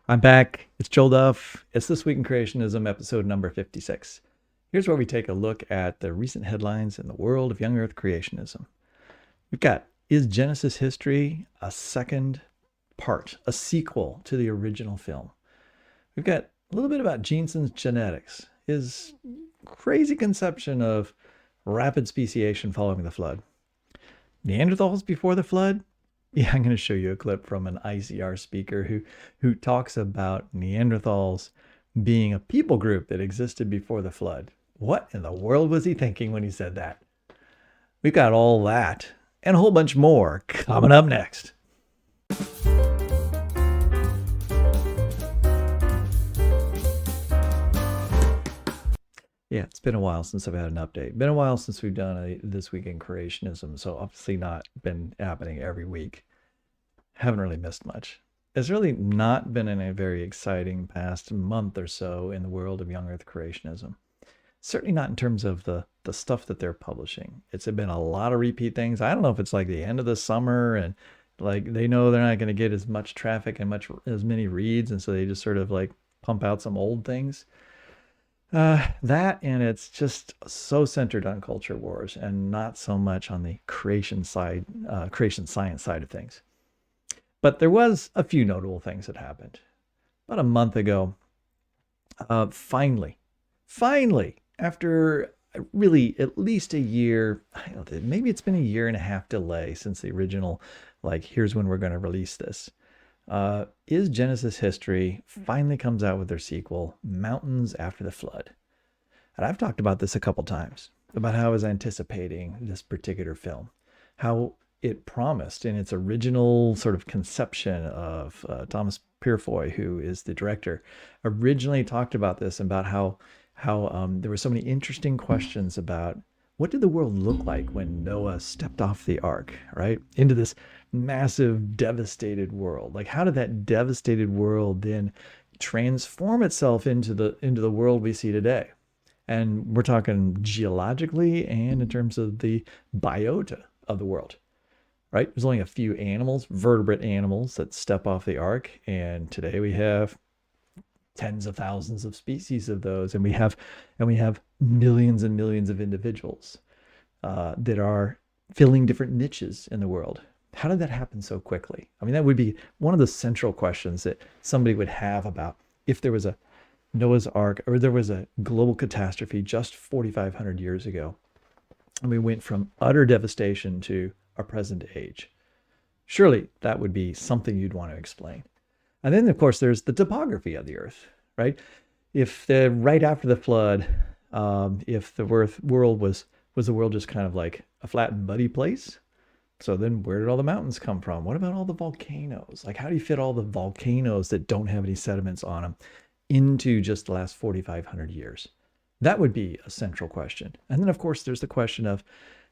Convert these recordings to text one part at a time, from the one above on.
I'm back. It's Joel Duff. It's This Week in Creationism, episode number 56. Here's where we take a look at the recent headlines in the world of young earth creationism. We've got, is Genesis history a second part, a sequel to the original film? We've got a little bit about Jeanson's genetics, his crazy conception of rapid speciation following the flood. Neanderthals before the flood? Yeah, I'm going to show you a clip from an ICR speaker who talks about Neanderthals being a people group that existed before the flood. What in the world was he thinking when he said that? We've got all that and a whole bunch more coming up next. Yeah, it's been a while since I've had an update. Been a while since we've done This Week in Creationism, so obviously not been happening every week. Haven't really missed much. It's really not been in a very exciting past month or so in the world of young earth creationism. Certainly not in terms of the stuff that they're publishing. It's been a lot of repeat things. I don't know if it's like the end of the summer and like they know they're not going to get as much traffic and as many reads, and so they just sort of like pump out some old things. That, and it's just so centered on culture wars and not so much on the creation science side of things. But there was a few notable things that happened. About a month ago, finally, after really at least a year, I don't know, maybe it's been a year and a half delay since the original, like, here's when we're going to release this. Is Genesis history finally comes out with their sequel, Mountains After the Flood. And I've talked about this a couple times, about how I was anticipating this particular film, how it promised in its original sort of conception of Thomas Purefoy, who is the director, originally talked about this, about how there were so many interesting questions about what did the world look like when Noah stepped off the ark, right, into this massive, devastated world. Like, how did that devastated world then transform itself into the world we see today? And we're talking geologically and in terms of the biota of the world, right? There's only a few animals, vertebrate animals, that step off the ark, and today we have tens of thousands of species of those, and we have millions and millions of individuals that are filling different niches in the world. How did that happen so quickly? I mean, that would be one of the central questions that somebody would have about if there was a Noah's Ark or there was a global catastrophe just 4,500 years ago, and we went from utter devastation to our present age. Surely that would be something you'd want to explain. And then, of course, there's the topography of the earth, right? If right after the flood, if the world was the world just kind of like a flat and muddy place, so then where did all the mountains come from? What about all the volcanoes? Like, how do you fit all the volcanoes that don't have any sediments on them into just the last 4,500 years? That would be a central question. And then, of course, there's the question of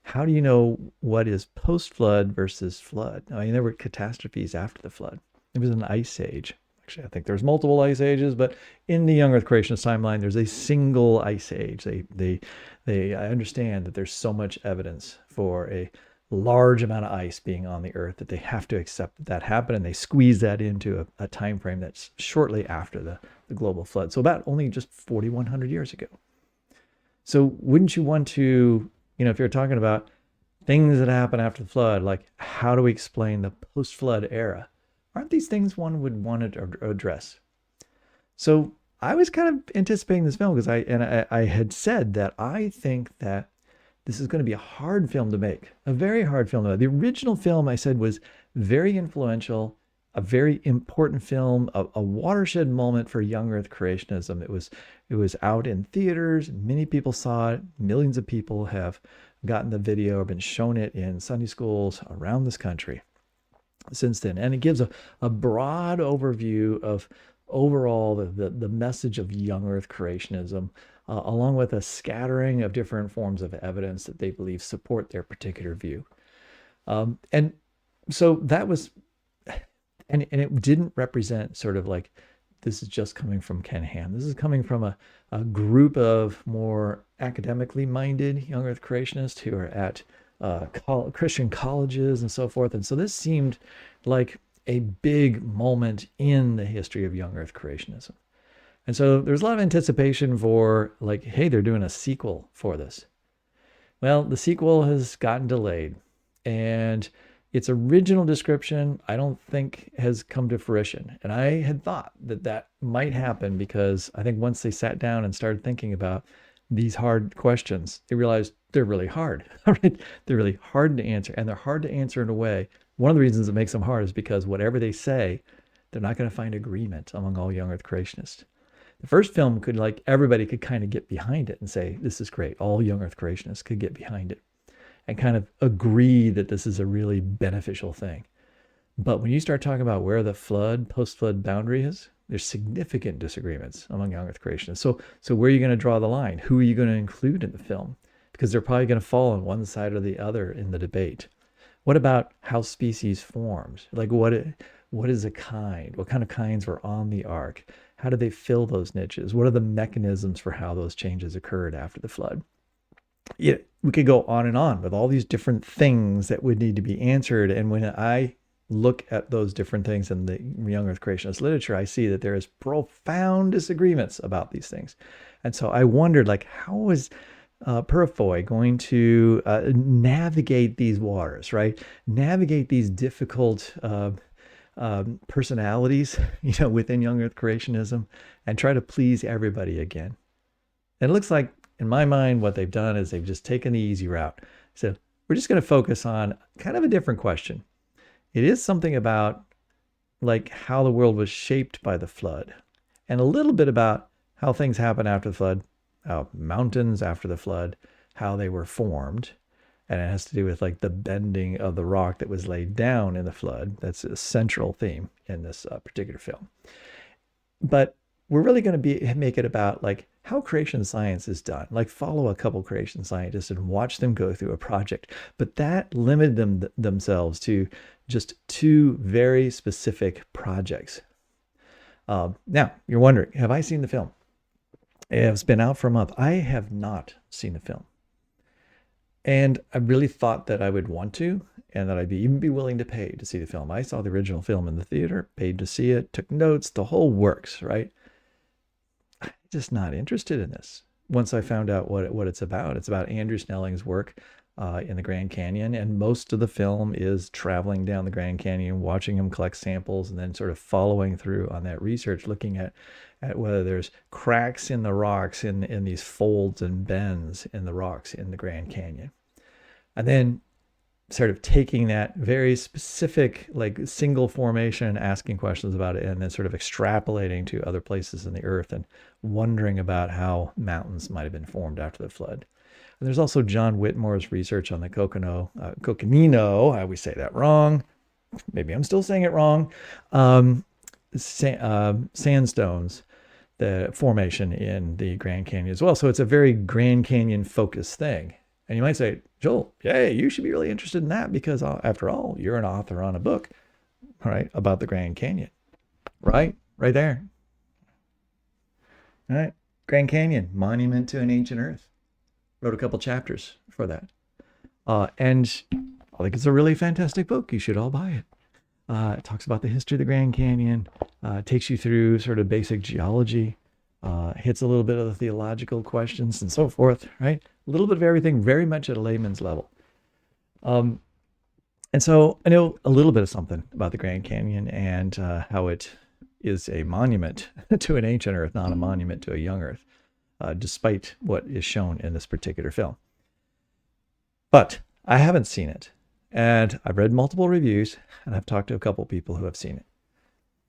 how do you know what is post-flood versus flood? I mean, there were catastrophes after the flood. There was an ice age. Actually, I think there's multiple ice ages, but in the young earth creationist timeline, there's a single ice age. I understand that there's so much evidence for a large amount of ice being on the earth that they have to accept that happened, and they squeeze that into a time frame that's shortly after the global flood. So about only just 4,100 years ago. So wouldn't you want to, if you're talking about things that happen after the flood, like how do we explain the post-flood era? Aren't these things one would want to address? So I was kind of anticipating this film because I had said that I think that this is going to be a hard film to make, a very hard film to make. The original film, I said, was very influential, a very important film, a watershed moment for young earth creationism. It was out in theaters. Many people saw it. Millions of people have gotten the video or been shown it in Sunday schools around this country since then. And it gives a broad overview of overall the message of young earth creationism, along with a scattering of different forms of evidence that they believe support their particular view. And so that was, and it didn't represent sort of like, this is just coming from Ken Ham. This is coming from a group of more academically minded young earth creationists who are at Christian colleges and so forth. And so this seemed like a big moment in the history of young Earth creationism. And so there's a lot of anticipation for like, hey, they're doing a sequel for this. Well, the sequel has gotten delayed, and its original description, I don't think has come to fruition. And I had thought that that might happen because I think once they sat down and started thinking about these hard questions, they realized they're really hard. Right? They're really hard to answer, and they're hard to answer in a way. One of the reasons it makes them hard is because whatever they say, they're not going to find agreement among all young Earth creationists. The first film could, like, everybody could kind of get behind it and say, this is great. All young Earth creationists could get behind it and kind of agree that this is a really beneficial thing. But when you start talking about where the flood, post-flood boundary is, there's significant disagreements among young Earth creationists. So where are you going to draw the line? Who are you going to include in the film? Because they're probably going to fall on one side or the other in the debate. What about how species formed? Like what is a kind? What kind of kinds were on the ark? How do they fill those niches? What are the mechanisms for how those changes occurred after the flood? Yeah, we could go on and on with all these different things that would need to be answered. And when I look at those different things in the young Earth creationist literature, I see that there is profound disagreements about these things. And so I wondered, like, how is Purifoy going to navigate these waters, right? Navigate these difficult personalities, within young Earth creationism, and try to please everybody again. And it looks like, in my mind, what they've done is they've just taken the easy route. So we're just going to focus on kind of a different question. It is something about like how the world was shaped by the flood, and a little bit about how things happen after the flood, how mountains after the flood, how they were formed. And it has to do with like the bending of the rock that was laid down in the flood. That's a central theme in this particular film. But we're really going to make it about like how creation science is done. Like follow a couple creation scientists and watch them go through a project. But that limited themselves to just two very specific projects. Now, you're wondering, have I seen the film? It's been out for a month. I have not seen the film. And I really thought that I would want to, and that I'd even be willing to pay to see the film. I saw the original film in the theater, paid to see it, took notes, the whole works, right? I'm just not interested in this. Once I found out what it's about Andrew Snelling's work in the Grand Canyon, and most of the film is traveling down the Grand Canyon, watching him collect samples, and then sort of following through on that research, looking at whether there's cracks in the rocks in these folds and bends in the rocks in the Grand Canyon. And then sort of taking that very specific, like single formation and asking questions about it, and then sort of extrapolating to other places in the earth and wondering about how mountains might have been formed after the flood. And there's also John Whitmore's research on the Coconino, I always say that wrong. Maybe I'm still saying it wrong. Sandstones, the formation in the Grand Canyon as well. So it's a very Grand Canyon focused thing. And you might say, Joel, hey, you should be really interested in that because after all, you're an author on a book, right, about the Grand Canyon, right? Right there. All right. Grand Canyon, Monument to an Ancient Earth. Wrote a couple chapters for that. And I think it's a really fantastic book. You should all buy it. It talks about the history of the Grand Canyon, takes you through sort of basic geology, hits a little bit of the theological questions and so forth, right? A little bit of everything, very much at a layman's level. And so I know a little bit of something about the Grand Canyon and how it is a monument to an ancient Earth, not a monument to a young Earth, despite what is shown in this particular film. But I haven't seen it. And I've read multiple reviews, and I've talked to a couple people who have seen it.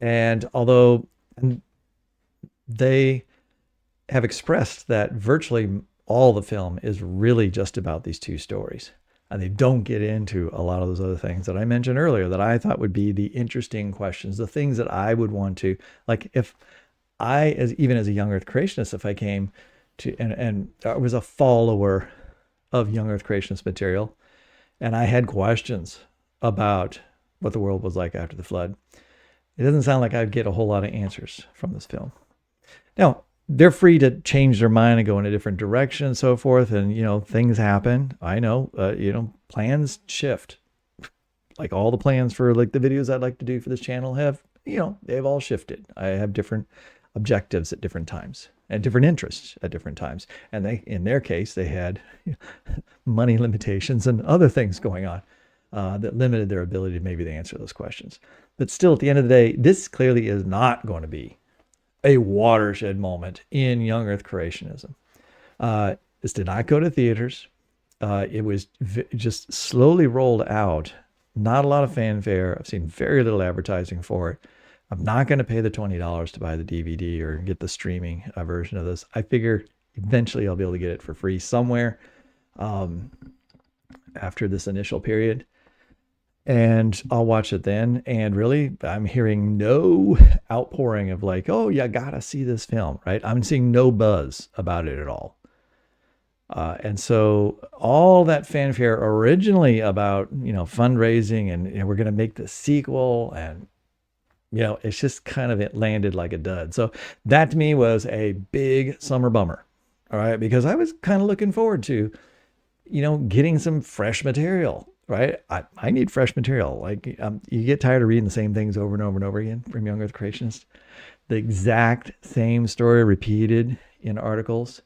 And although they have expressed that virtually all the film is really just about these two stories, and they don't get into a lot of those other things that I mentioned earlier that I thought would be the interesting questions, the things that I would want to, like if I, even as a young Earth creationist, if I came to, and I was a follower of young Earth creationist material, and I had questions about what the world was like after the flood, it doesn't sound like I'd get a whole lot of answers from this film. Now, they're free to change their mind and go in a different direction and so forth. And, things happen. I know, plans shift. like all the plans for like the videos I'd like to do for this channel have, they've all shifted. I have different objectives at different times and different interests at different times. And in their case, they had money limitations and other things going on that limited their ability to maybe to answer those questions. But still, at the end of the day, this clearly is not going to be a watershed moment in young Earth creationism. This did not go to theaters. It was just slowly rolled out. Not a lot of fanfare. I've seen very little advertising for it. I'm not going to pay the $20 to buy the DVD or get the streaming version of this. I figure eventually I'll be able to get it for free somewhere after this initial period. And I'll watch it then. And really, I'm hearing no outpouring of like, oh, you gotta see this film, right? I'm seeing no buzz about it at all. And so all that fanfare originally about, fundraising and we're going to make the sequel and, it's just kind of it landed like a dud. So that to me was a big summer bummer. All right. Because I was kind of looking forward to, getting some fresh material, right? I need fresh material. Like you get tired of reading the same things over and over and over again from young Earth creationists. The exact same story repeated in articles,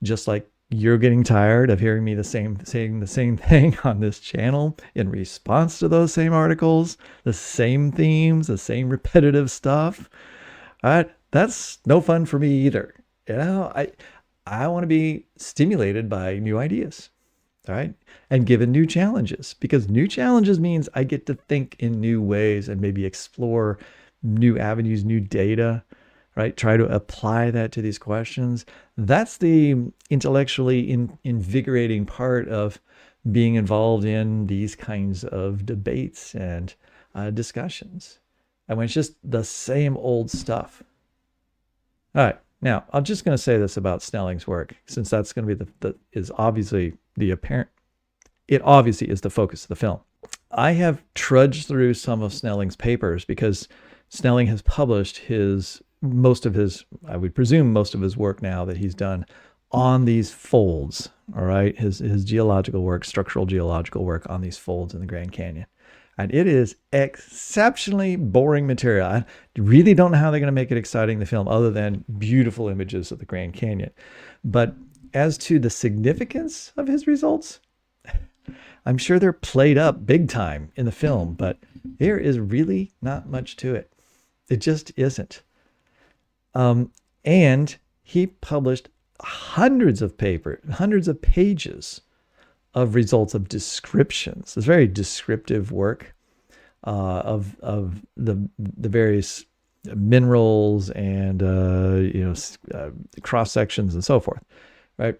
just like you're getting tired of hearing me saying the same thing on this channel in response to those same articles, the same themes, the same repetitive stuff. That's no fun for me either. I want to be stimulated by new ideas, all right? And given new challenges, because new challenges means I get to think in new ways and maybe explore new avenues, new data, right? Try to apply that to these questions. That's the intellectually invigorating part of being involved in these kinds of debates and discussions. And when it's just the same old stuff. All right. Now, I'm just going to say this about Snelling's work, since that's going to be is obviously the apparent. It obviously is the focus of the film. I have trudged through some of Snelling's papers because Snelling has published most of his work now that he's done on these folds, all right? His geological work, structural geological work on these folds in the Grand Canyon. And it is exceptionally boring material. I really don't know how they're going to make it exciting, the film, other than beautiful images of the Grand Canyon. But as to the significance of his results, I'm sure they're played up big time in the film, but there is really not much to it. It just isn't. And he published hundreds of pages of results of descriptions. It's very descriptive work of the various minerals and cross sections and so forth, right?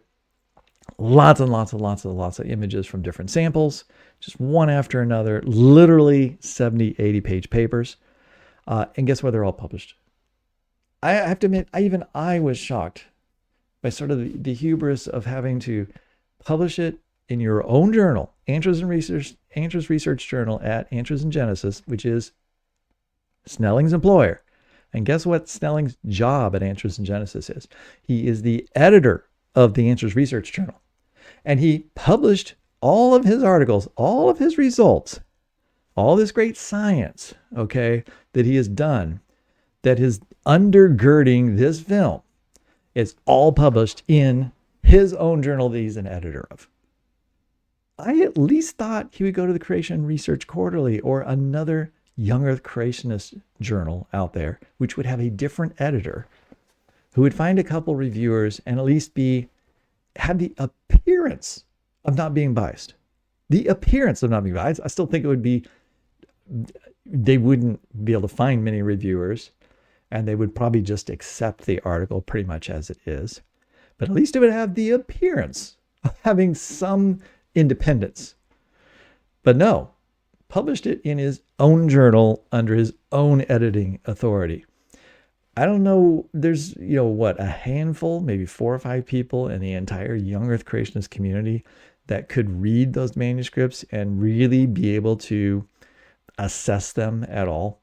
Lots and lots and lots of images from different samples, just one after another, literally 70, 80 page papers. And guess what? They're all published. I have to admit, I was shocked by sort of the hubris of having to publish it in your own journal, Answers Research Journal at Answers in Genesis, which is Snelling's employer. And guess what Snelling's job at Answers in Genesis is? He is the editor of the Answers Research Journal. And he published all of his articles, all of his results, all this great science, okay, that he has done, that is undergirding this film. It's all published in his own journal that he's an editor of. I at least thought he would go to the Creation Research Quarterly or another young Earth creationist journal out there, which would have a different editor, who would find a couple reviewers and at least have the appearance of not being biased. The appearance of not being biased. I still think it would be, they wouldn't be able to find many reviewers, and they would probably just accept the article pretty much as it is. But at least it would have the appearance of having some independence. But no, published it in his own journal under his own editing authority. I don't know, there's, a handful, maybe 4 or 5 people in the entire young Earth creationist community that could read those manuscripts and really be able to assess them at all,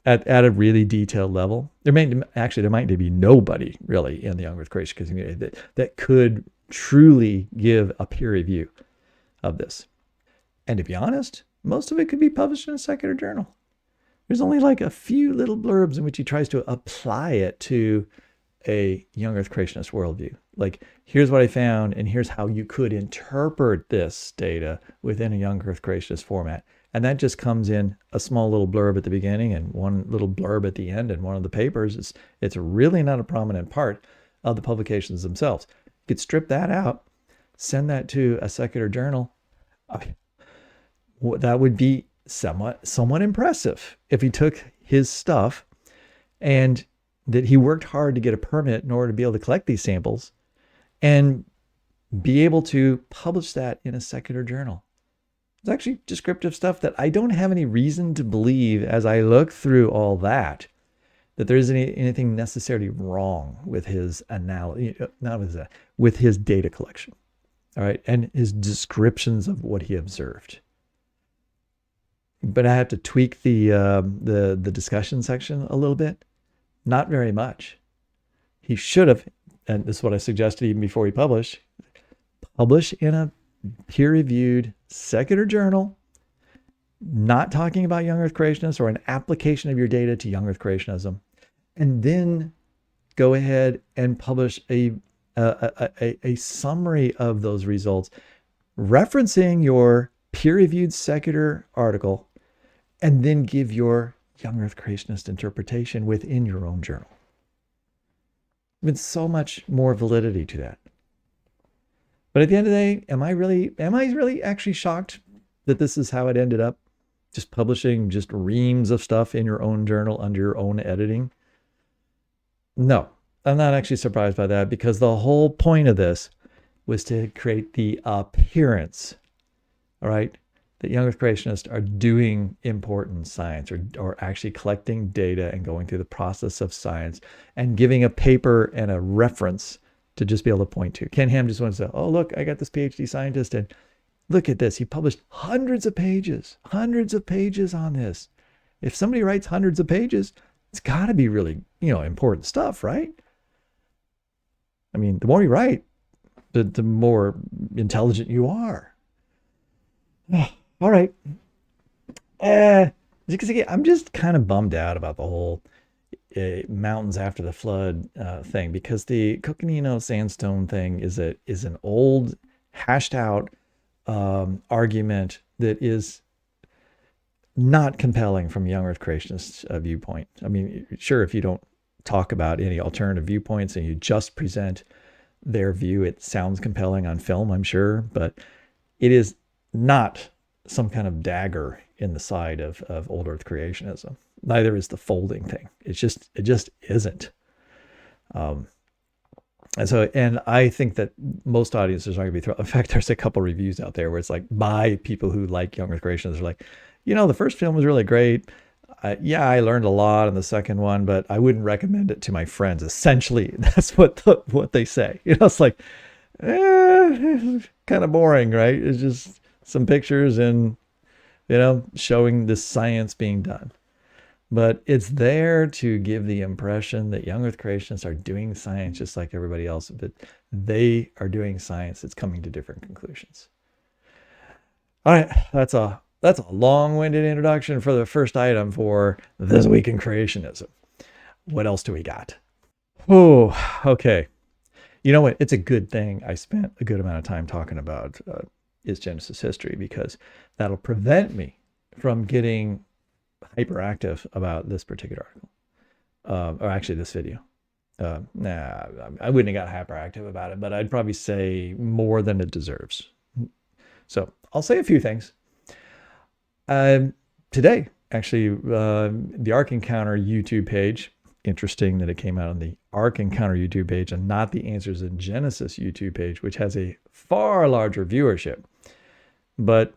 at a really detailed level. There might be nobody really in the young Earth creationist community that could truly give a peer review of this. And to be honest, most of it could be published in a secular journal. There's only like a few little blurbs in which he tries to apply it to a young earth creationist worldview. Like, here's what I found, and here's how you could interpret this data within a young earth creationist format. And that just comes in a small little blurb at the beginning and one little blurb at the end in one of the papers. It's really not a prominent part of the publications themselves. You could strip that out, send that to a secular journal. That would be somewhat impressive if he took his stuff and that he worked hard to get a permit in order to be able to collect these samples and be able to publish that in a secular journal. It's actually descriptive stuff that I don't have any reason to believe as I look through all that there isn't anything necessarily wrong with his analysis, not with that, with his data collection, all right, and his descriptions of what he observed. But I have to tweak the discussion section a little bit. Not very much. He should have, and this is what I suggested even before he published, publish in a peer-reviewed secular journal, not talking about young earth creationists or an application of your data to young earth creationism, and then go ahead and publish a summary of those results, referencing your peer-reviewed secular article, and then give your young earth creationist interpretation within your own journal. There's so much more validity to that. But at the end of the day, am I really actually shocked that this is how it ended up? Just publishing just reams of stuff in your own journal under your own editing? No, I'm not actually surprised by that, because the whole point of this was to create the appearance, all right, that young earth creationists are doing important science or actually collecting data and going through the process of science and giving a paper and a reference to just be able to point to. Ken Ham just wants to say, oh, look, I got this PhD scientist and look at this. He published hundreds of pages on this. If somebody writes hundreds of pages, it's got to be really, important stuff, right? I mean, the more you write, the more intelligent you are. All right. I'm just kind of bummed out about the whole mountains after the flood thing, because the Coconino sandstone thing is an old, hashed out argument that is not compelling from a young earth creationist viewpoint. I mean, sure, if you don't talk about any alternative viewpoints and you just present their view, it sounds compelling on film, I'm sure, but it is not some kind of dagger in the side of old earth creationism. Neither is the folding thing. It just isn't. And I think that most audiences aren't going to be thrilled. In fact, there's a couple reviews out there where it's like by people who like young earth creationists. They're like, the first film was really great. I learned a lot in the second one, but I wouldn't recommend it to my friends. Essentially, that's what they say. It's like, kind of boring, right? It's just some pictures and, showing the science being done. But it's there to give the impression that young earth creationists are doing science just like everybody else, but they are doing science that's coming to different conclusions. All right, that's a long-winded introduction for the first item for This Week in Creationism. What else do we got? Oh, okay. You know what? It's a good thing I spent a good amount of time talking about is Genesis history, because that'll prevent me from getting hyperactive about this particular article, or actually this video. I wouldn't have got hyperactive about it, but I'd probably say more than it deserves. So I'll say a few things. Today, actually, the Ark Encounter YouTube page, interesting that it came out on the Ark Encounter YouTube page and not the Answers in Genesis YouTube page, which has a far larger viewership. But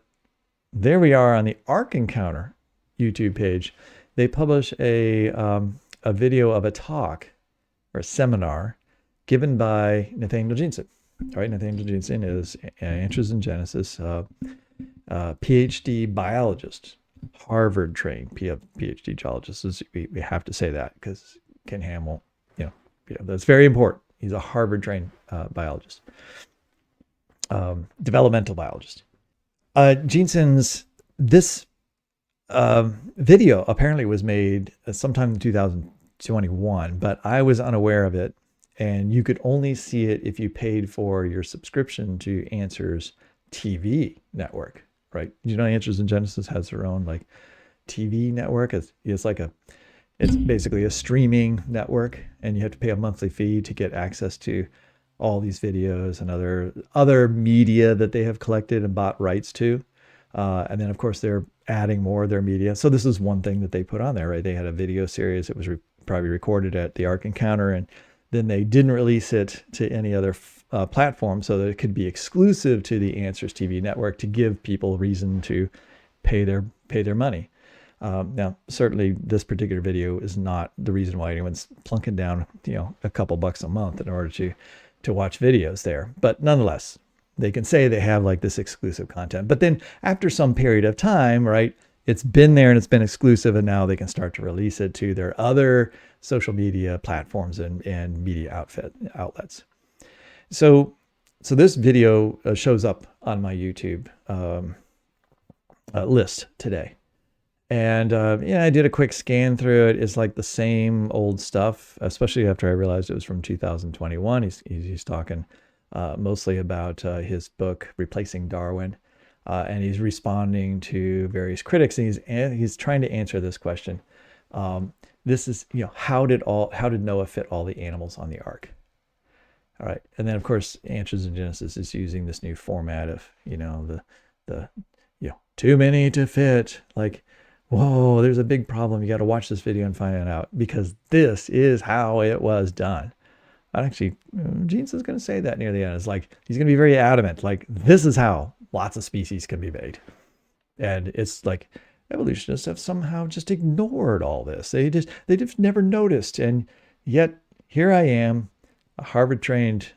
there we are on the Ark Encounter YouTube page. They publish a video of a talk or a seminar given by Nathaniel Jeanson. All right, Nathaniel Jeanson is Answers in Genesis, PhD biologist, Harvard trained PhD geologist. We have to say that because Ken Ham won't, that's very important. He's a Harvard trained biologist, developmental biologist. Jeanson's this video apparently was made sometime in 2021, but I was unaware of it. And you could only see it if you paid for your subscription to Answers TV network, right? You know, Answers in Genesis has their own like TV network. It's basically a streaming network, and you have to pay a monthly fee to get access to all these videos and other media that they have collected and bought rights to. And then, of course, they're adding more of their media. So this is one thing that they put on there, right? They had a video series that was probably recorded at the Ark Encounter, and then they didn't release it to any other platform so that it could be exclusive to the Answers TV network to give people reason to pay their money. Now, certainly, this particular video is not the reason why anyone's plunking down, a couple bucks a month in order to watch videos there. But nonetheless, they can say they have like this exclusive content. But then after some period of time, right, it's been there and it's been exclusive, and now they can start to release it to their other social media platforms and media outlets. So this video shows up on my YouTube list today. And I did a quick scan through it. It's like the same old stuff, especially after I realized it was from 2021. He's talking mostly about his book, Replacing Darwin. And he's responding to various critics, and he's trying to answer this question. This is, how did Noah fit all the animals on the ark? All right. And then, of course, Answers in Genesis is using this new format of, the too many to fit. Like, whoa, there's a big problem. You got to watch this video and find it out, because this is how it was done. Actually, Jeanson's going to say that near the end. It's like, he's going to be very adamant. Like, this is how lots of species can be made. And it's like, evolutionists have somehow just ignored all this. They just never noticed. And yet here I am, a Harvard-trained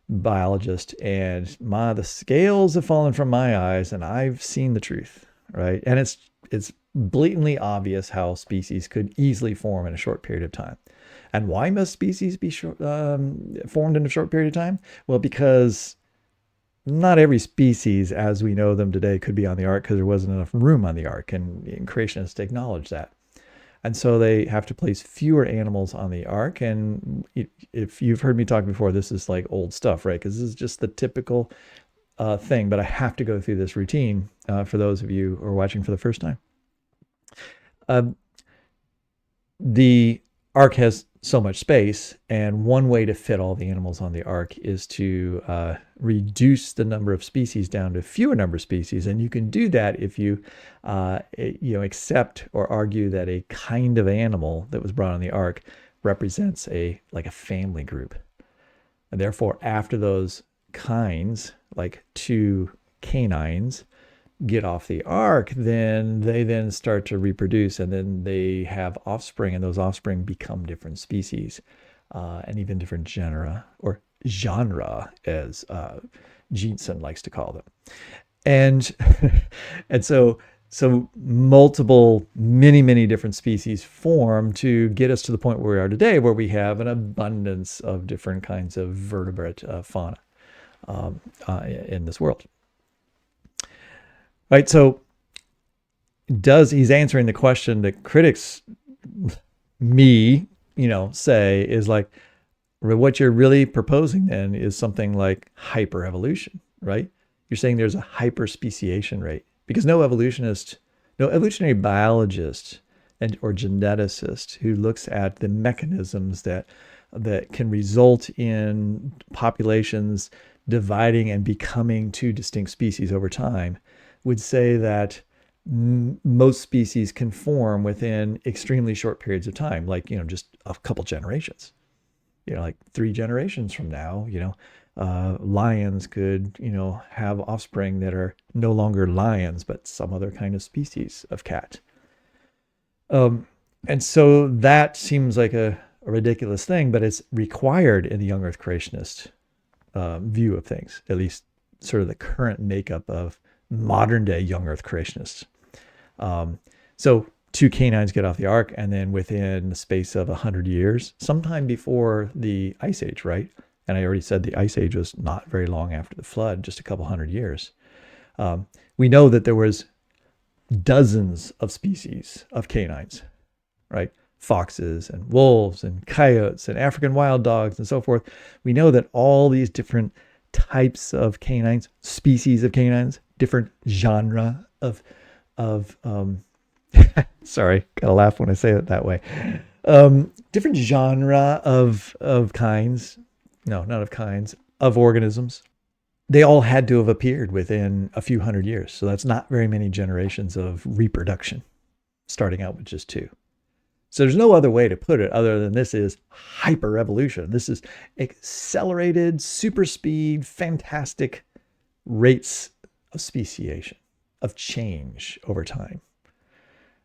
biologist, and the scales have fallen from my eyes, and I've seen the truth, right? And it's blatantly obvious how species could easily form in a short period of time. And why must species be formed in a short period of time? Well, because not every species as we know them today could be on the ark, because there wasn't enough room on the ark, and creationists acknowledge that. And so they have to place fewer animals on the ark. And if you've heard me talk before, this is like old stuff, right? Because this is just the typical thing. But I have to go through this routine for those of you who are watching for the first time. The ark has so much space, and one way to fit all the animals on the ark is to reduce the number of species down to a fewer number of species. And you can do that if you accept or argue that a kind of animal that was brought on the ark represents a family group. And therefore, after those kinds, like two canines, get off the ark, then they start to reproduce, and then they have offspring, and those offspring become different species, and even different genera, or genre, as Jeanson likes to call them. And and so multiple, many different species form to get us to the point where we are today, where we have an abundance of different kinds of vertebrate fauna in this world. Right, so he's answering the question that critics, say is like, what you're really proposing then is something like hyperevolution, right? You're saying there's a hyperspeciation rate, because no evolutionary biologist or geneticist who looks at the mechanisms that can result in populations dividing and becoming two distinct species over time would say that most species can form within extremely short periods of time, like, just a couple generations, like 3 generations from now, lions could, have offspring that are no longer lions, but some other kind of species of cat. And so that seems like a ridiculous thing, but it's required in the young earth creationist view of things, at least sort of the current makeup of modern day young earth creationists. So 2 canines get off the ark, and then within the space of 100 years, sometime before the Ice Age, right? And I already said the Ice Age was not very long after the flood, just a couple hundred years. We know that there was dozens of species of canines, right? Foxes and wolves and coyotes and African wild dogs and so forth. We know that all these different types of canines, species of canines, different genre of sorry, gotta laugh when I say it that way. Different genre of kinds, no, not of kinds, of organisms. They all had to have appeared within a few hundred years. So that's not very many generations of reproduction, starting out with just two. So there's no other way to put it other than this is hyperevolution. This is accelerated, super speed, fantastic rates of speciation, of change over time.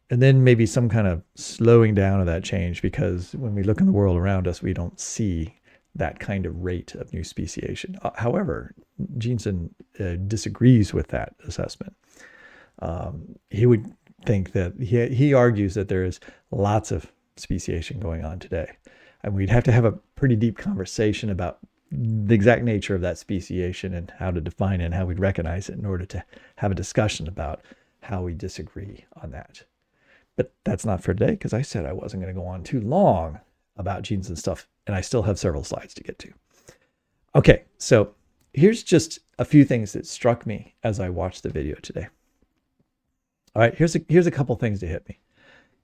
And then maybe some kind of slowing down of that change, because when we look in the world around us, we don't see that kind of rate of new speciation. However, Jeanson disagrees with that assessment. He would think that he argues that there is lots of speciation going on today. And we'd have to have a pretty deep conversation about the exact nature of that speciation and how to define it and how we'd recognize it in order to have a discussion about how we disagree on that. But that's not for today, because I said I wasn't going to go on too long about genes and stuff, and I still have several slides to get to. Okay, so here's just a few things that struck me as I watched the video today. All right, here's a couple things to hit me.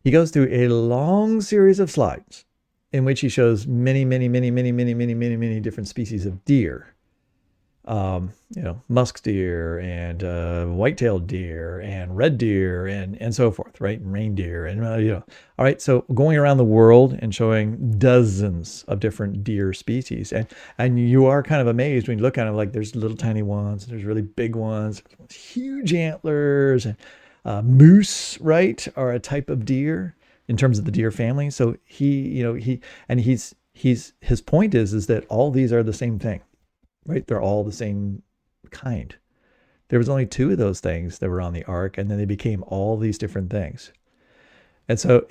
He goes through a long series of slides in which he shows many different species of deer. Musk deer and white-tailed deer and red deer and so forth, right? And reindeer and all right. So going around the world and showing dozens of different deer species, and you are kind of amazed when you look at them. Like there's little tiny ones, there's really big ones, huge antlers, and moose, right, are a type of deer in terms of the deer family. So his point is that all these are the same thing. Right? They're all the same kind. There was only two of those things that were on the ark, and then they became all these different things. And so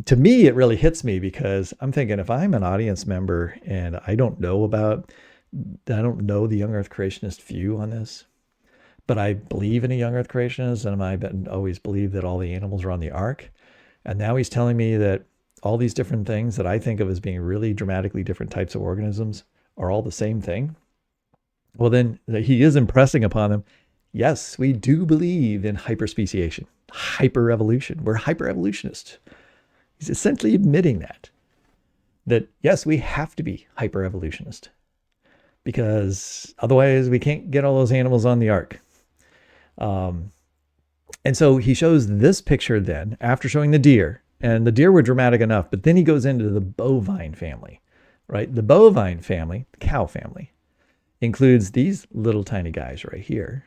to me, it really hits me, because I'm thinking, if I'm an audience member and I don't know the young earth creationist view on this, but I believe in a young earth creationist, and I've always believed that all the animals are on the ark. And now he's telling me that all these different things that I think of as being really dramatically different types of organisms are all the same thing. Well, then he is impressing upon them, yes, we do believe in hyperspeciation, hyperevolution. We're hyperevolutionists. He's essentially admitting that yes, we have to be hyperevolutionist, because otherwise we can't get all those animals on the ark. And so he shows this picture then, after showing the deer, and the deer were dramatic enough, but then he goes into the bovine family, right? The bovine family, the cow family, includes these little tiny guys right here,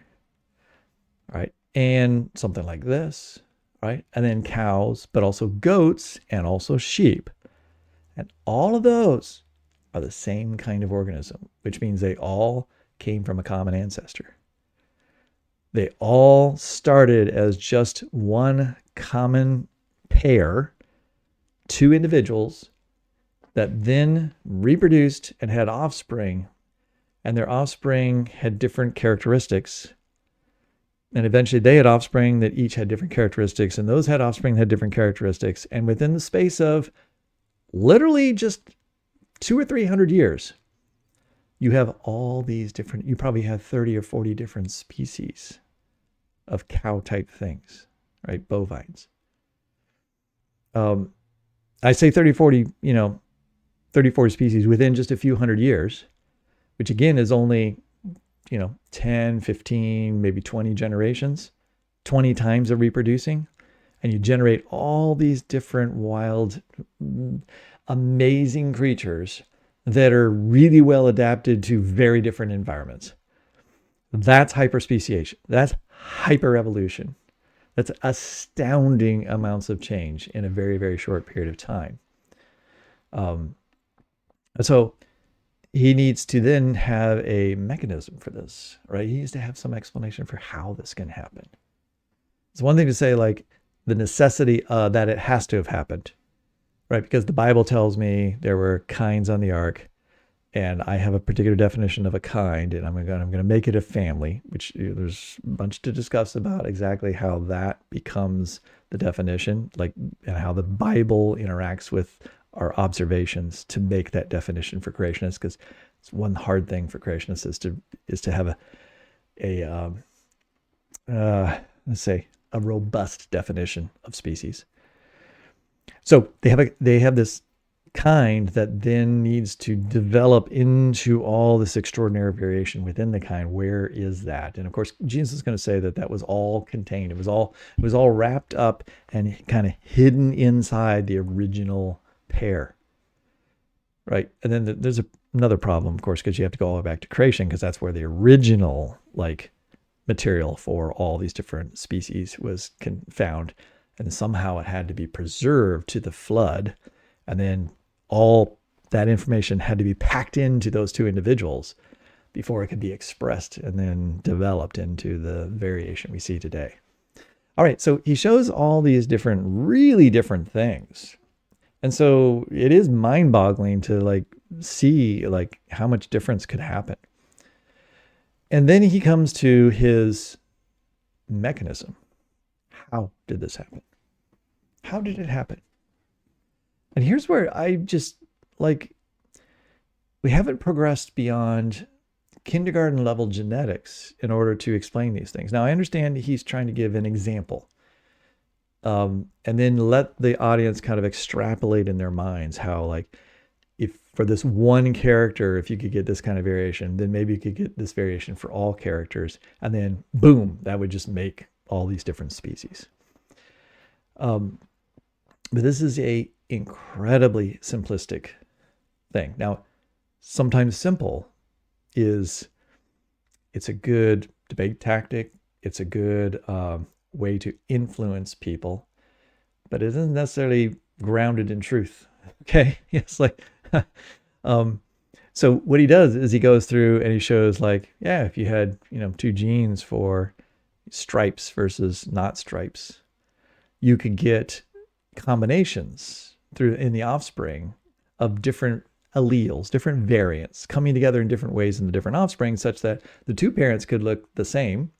right? And something like this, right? And then cows, but also goats and also sheep. And all of those are the same kind of organism, which means they all came from a common ancestor. They all started as just one common pair, two individuals that then reproduced and had offspring, and their offspring had different characteristics. And eventually they had offspring that each had different characteristics, and those had offspring that had different characteristics. And within the space of literally just 200 or 300 years, you have all these different, you probably have 30 or 40 different species of cow type things, right? Bovines. I say 30, 40, 30, 40 species within just a few hundred years, which again is only, 10, 15, maybe 20 generations, 20 times of reproducing. And you generate all these different wild, amazing creatures that are really well adapted to very different environments. That's hyperspeciation. That's hyperevolution. That's astounding amounts of change in a very, very short period of time. So he needs to then have a mechanism for this, right? He needs to have some explanation for how this can happen. It's one thing to say like the necessity that it has to have happened, right? Because the Bible tells me there were kinds on the ark, and I have a particular definition of a kind, and I'm going to make it a family, which there's a bunch to discuss about exactly how that becomes the definition, like, and how the Bible interacts with our observations to make that definition for creationists. Because it's one hard thing for creationists is to have let's say a robust definition of species. So they have this kind that then needs to develop into all this extraordinary variation within the kind. Where is that? And of course, Jesus is going to say that that was all contained. It was all wrapped up and kind of hidden inside the original pair, right? And then there's another problem, of course, because you have to go all the way back to creation, because that's where the original material for all these different species was found, and somehow it had to be preserved to the flood, and then all that information had to be packed into those two individuals before it could be expressed and then developed into the variation we see today. All right, so he shows all these really different things. And so it is mind-boggling to see how much difference could happen. And then he comes to his mechanism. How did this happen? How did it happen? And here's where I just we haven't progressed beyond kindergarten level genetics in order to explain these things. Now, I understand he's trying to give an example, and then let the audience kind of extrapolate in their minds how, if for this one character, if you could get this kind of variation, then maybe you could get this variation for all characters, and then boom, that would just make all these different species. But this is a incredibly simplistic thing. Now, sometimes simple it's a good debate tactic. It's a good way to influence people, but it isn't necessarily grounded in truth. Okay. It's so what he does is he goes through and he shows if you had, two genes for stripes versus not stripes, you could get combinations in the offspring of different alleles, different variants coming together in different ways in the different offspring, such that the two parents could look the same,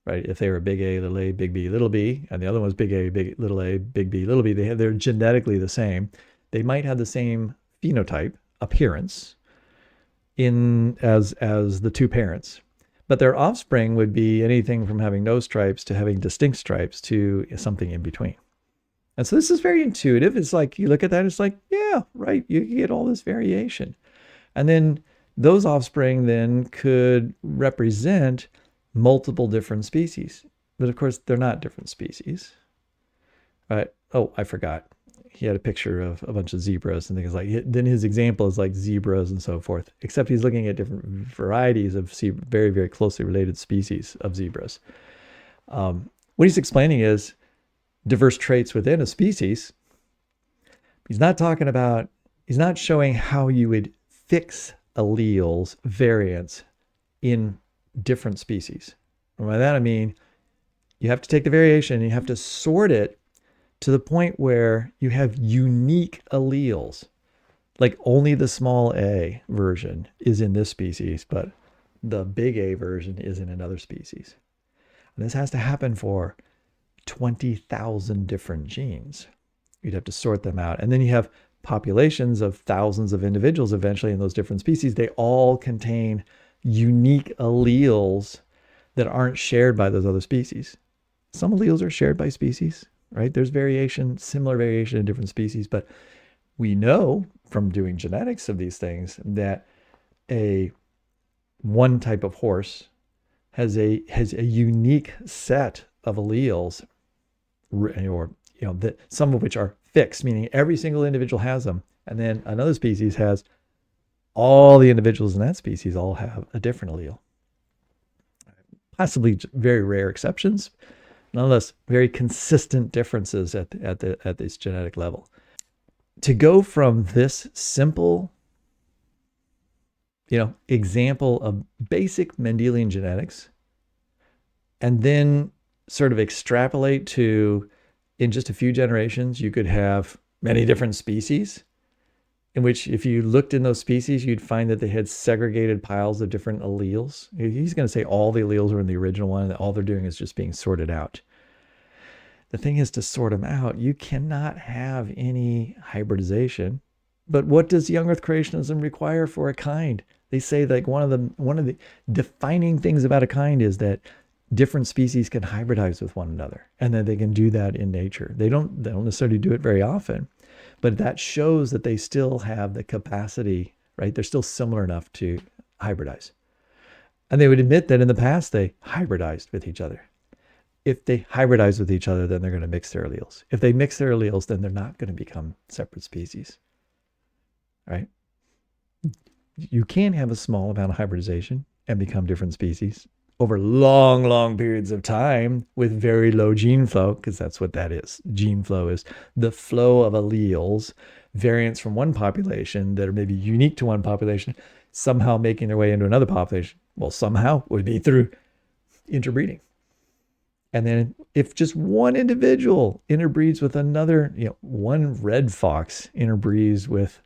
right? If they were big A, little a, big B, little b, and the other one was big A, big little a, big B, little b, they're genetically the same. They might have the same phenotype, appearance, as the two parents, but their offspring would be anything from having no stripes to having distinct stripes to something in between. And so this is very intuitive. It's you look at that, it's yeah, right, you get all this variation. And then those offspring then could represent multiple different species. But of course, they're not different species. Right? Oh, I forgot. He had a picture of a bunch of zebras and things then his example is zebras and so forth, except he's looking at different varieties of very, very closely related species of zebras. What he's explaining is diverse traits within a species. He's not showing how you would fix alleles, variants in different species. And by that I mean, you have to take the variation and you have to sort it to the point where you have unique alleles. Only the small a version is in this species, but the big A version is in another species. And this has to happen for 20,000 different genes. You'd have to sort them out. And then you have populations of thousands of individuals eventually in those different species. They all contain unique alleles that aren't shared by those other species. Some alleles are shared by species, right? There's variation, similar variation in different species, but we know from doing genetics of these things that one type of horse has a unique set of alleles, or some of which are fixed, meaning every single individual has them, and then another species has all the individuals in that species all have a different allele. Possibly very rare exceptions, nonetheless, very consistent differences at this genetic level. To go from this simple, example of basic Mendelian genetics, and then sort of extrapolate to, in just a few generations, you could have many different species, in which if you looked in those species, you'd find that they had segregated piles of different alleles. He's going to say all the alleles were in the original one, and that all they're doing is just being sorted out. The thing is, to sort them out, you cannot have any hybridization. But what does young Earth creationism require for a kind? They say like one of the defining things about a kind is that different species can hybridize with one another, and that they can do that in nature. They don't necessarily do it very often, but that shows that they still have the capacity, right? They're still similar enough to hybridize. And they would admit that in the past they hybridized with each other. If they hybridize with each other, then they're going to mix their alleles. If they mix their alleles, then they're not going to become separate species, right? You can have a small amount of hybridization and become different species over long, long periods of time with very low gene flow, because that's what that is. Gene flow is the flow of alleles, variants from one population that are maybe unique to one population, somehow making their way into another population. Well, somehow would be through interbreeding. And then if just one individual interbreeds with another, one red fox interbreeds with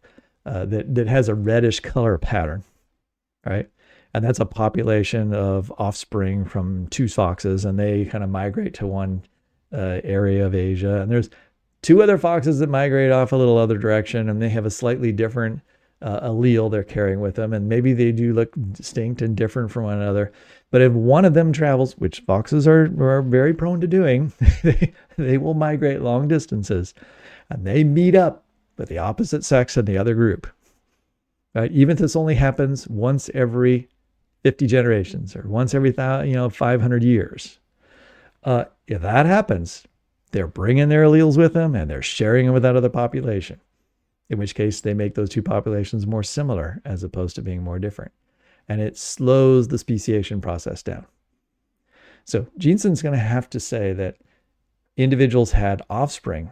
that has a reddish color pattern, right? And that's a population of offspring from two foxes, and they kind of migrate to one area of Asia. And there's two other foxes that migrate off a little other direction, and they have a slightly different allele they're carrying with them. And maybe they do look distinct and different from one another. But if one of them travels, which foxes are very prone to doing, they will migrate long distances, and they meet up with the opposite sex in the other group. Right? Even if this only happens once every 50 generations or once every 500 years. If that happens, they're bringing their alleles with them and they're sharing them with that other population, in which case they make those two populations more similar as opposed to being more different. And it slows the speciation process down. So Jeanson's going to have to say that individuals had offspring.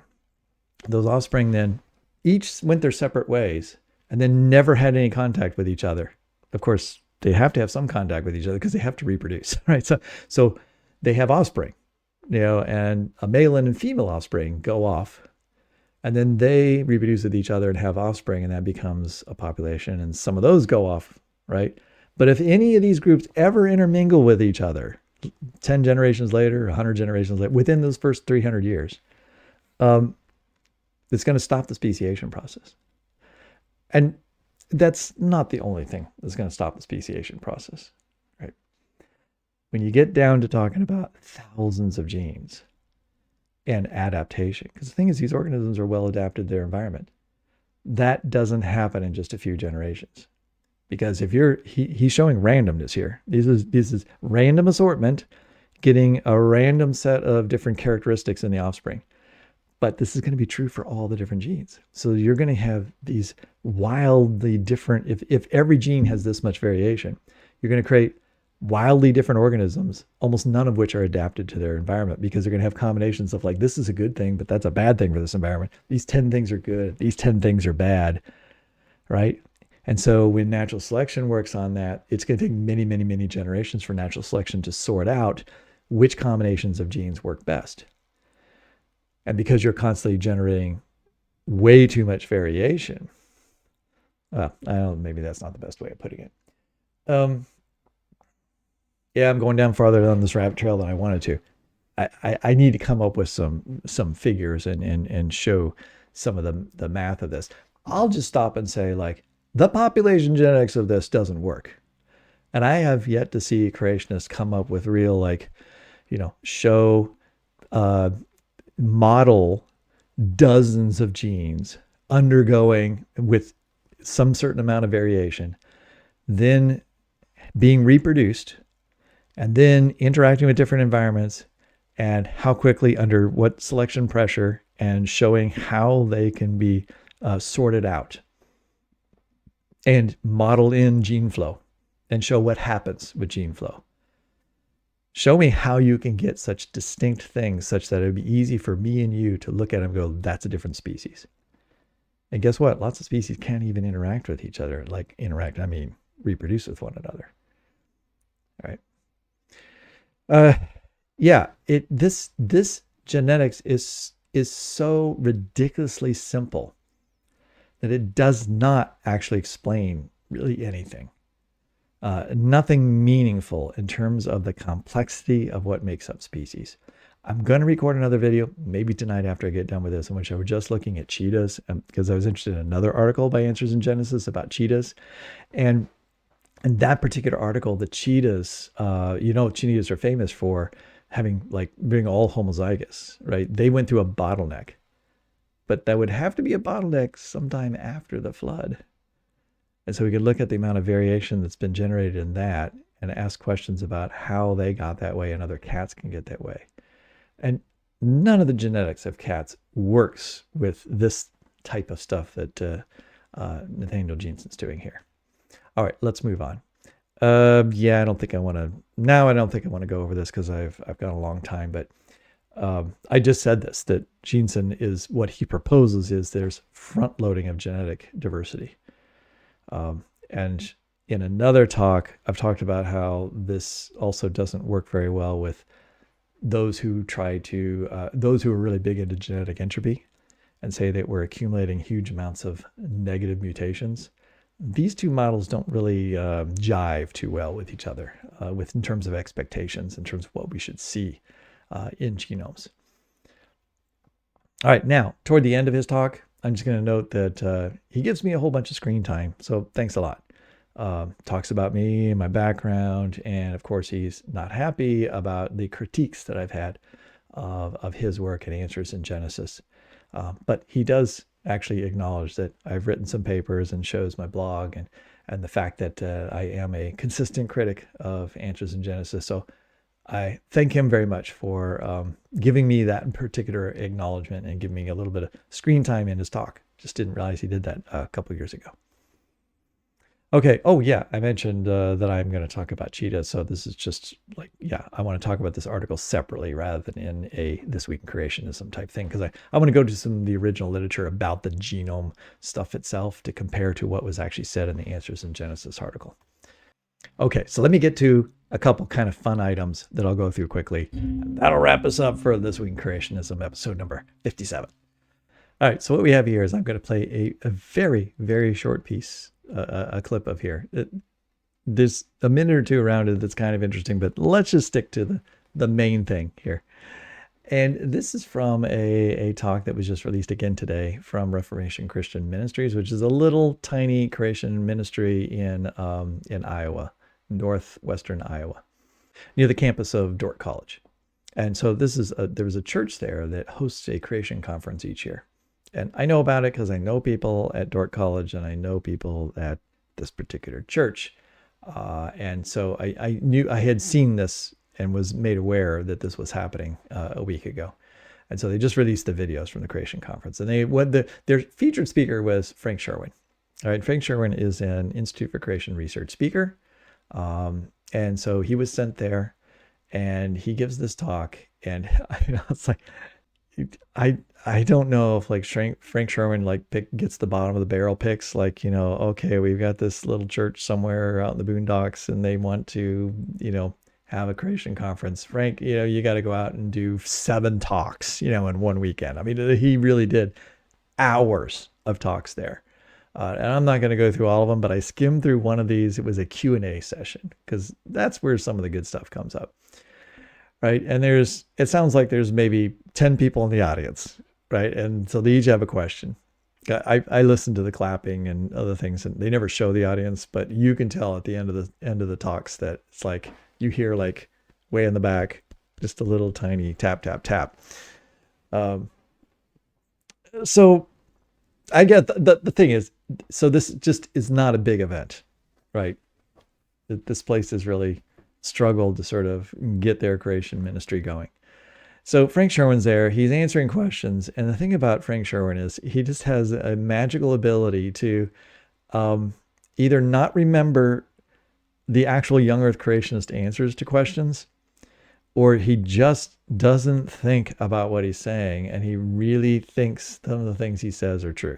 Those offspring then each went their separate ways and then never had any contact with each other. Of course, they have to have some contact with each other because they have to reproduce, right? So they have offspring, and a male and a female offspring go off, and then they reproduce with each other and have offspring, and that becomes a population. And some of those go off, right? But if any of these groups ever intermingle with each other, 10 generations later, 100 generations later, within those first 300 years, it's going to stop the speciation process. And that's not the only thing that's going to stop the speciation process, right? When you get down to talking about thousands of genes and adaptation, because the thing is, these organisms are well adapted to their environment. That doesn't happen in just a few generations. Because if he's showing randomness here. This is random assortment, getting a random set of different characteristics in the offspring. But this is going to be true for all the different genes. So you're going to have these wildly different, if every gene has this much variation, you're going to create wildly different organisms, almost none of which are adapted to their environment, because they're going to have combinations of like, this is a good thing, but that's a bad thing for this environment. These 10 things are good. These 10 things are bad, right? And so when natural selection works on that, it's going to take many, many, many generations for natural selection to sort out which combinations of genes work best. And because you're constantly generating way too much variation, I don't know, maybe that's not the best way of putting it. Yeah, I'm going down farther down this rabbit trail than I wanted to. I need to come up with some figures and show some of the math of this. I'll just stop and say, like, the population genetics of this doesn't work. And I have yet to see creationists come up with real, like, show, model dozens of genes undergoing with some certain amount of variation, then being reproduced, and then interacting with different environments, and how quickly, under what selection pressure, and showing how they can be sorted out, and model in gene flow, and show what happens with gene flow. Show me how you can get such distinct things such that it would be easy for me and you to look at them and go, that's a different species. And guess what? Lots of species can't even interact with each other. Like reproduce with one another. All right. This genetics is so ridiculously simple that it does not actually explain really anything. Nothing meaningful in terms of the complexity of what makes up species. I'm going to record another video, maybe tonight after I get done with this, in which I was just looking at cheetahs, because I was interested in another article by Answers in Genesis about cheetahs. And in that particular article, the cheetahs, cheetahs are famous for being all homozygous, right? They went through a bottleneck, but that would have to be a bottleneck sometime after the flood. And so we could look at the amount of variation that's been generated in that and ask questions about how they got that way and other cats can get that way. And none of the genetics of cats works with this type of stuff that Nathaniel Jeanson's doing here. All right, let's move on. I don't think I want to go over this because I've got a long time, but I just said this, that Jeanson is, what he proposes is there's front loading of genetic diversity. And in another talk, I've talked about how this also doesn't work very well with those who those who are really big into genetic entropy and say that we're accumulating huge amounts of negative mutations. These two models don't really jive too well with each other in terms of expectations, in terms of what we should see in genomes. All right, now, toward the end of his talk, I'm just going to note that he gives me a whole bunch of screen time, so thanks a lot. Talks about me, my background, and of course he's not happy about the critiques that I've had of his work and Answers in Genesis. But he does actually acknowledge that I've written some papers and shows my blog and the fact that I am a consistent critic of Answers in Genesis. So I thank him very much for giving me that particular acknowledgement and giving me a little bit of screen time in his talk. Just didn't realize he did that a couple of years ago. Okay. Oh, yeah. I mentioned that I'm going to talk about cheetahs. So this is just I want to talk about this article separately rather than in a This Week in Creationism type thing, because I want to go to some of the original literature about the genome stuff itself to compare to what was actually said in the Answers in Genesis article. Okay. So let me get to a couple kind of fun items that I'll go through quickly. And that'll wrap us up for This Week in Creationism, episode number 57. All right. So what we have here is I'm going to play a very, very short piece, a clip of here. There's a minute or two around it that's kind of interesting, but let's just stick to the main thing here. And this is from a talk that was just released again today from Reformation Christian Ministries, which is a little tiny creation ministry in Iowa, northwestern Iowa, near the campus of Dordt College. And so there was a church there that hosts a creation conference each year. And I know about it because I know people at Dordt College and I know people at this particular church. And so I had seen this and was made aware that this was happening a week ago. And so they just released the videos from the creation conference. And their featured speaker was Frank Sherwin. All right, Frank Sherwin is an Institute for Creation Research speaker. And so he was sent there and he gives this talk. And it's like, I don't know if Frank Sherwin gets the bottom of the barrel picks, okay, we've got this little church somewhere out in the boondocks and they want to, have a creation conference. Frank, you got to go out and do 7 talks, in one weekend. I mean, he really did hours of talks there. And I'm not going to go through all of them, but I skimmed through one of these. It was a Q&A session because that's where some of the good stuff comes up. Right. And it sounds like there's maybe 10 people in the audience. Right. And so they each have a question. I listened to the clapping and other things, and they never show the audience, but you can tell at the end of the talks that it's like you hear way in the back, just a little tiny tap, tap, tap. So I get the thing is, so this just is not a big event, right? This place has really struggled to sort of get their creation ministry going. So Frank Sherwin's there, he's answering questions. And the thing about Frank Sherwin is he just has a magical ability to either not remember the actual young earth creationist answers to questions, or he just doesn't think about what he's saying. And he really thinks some of the things he says are true.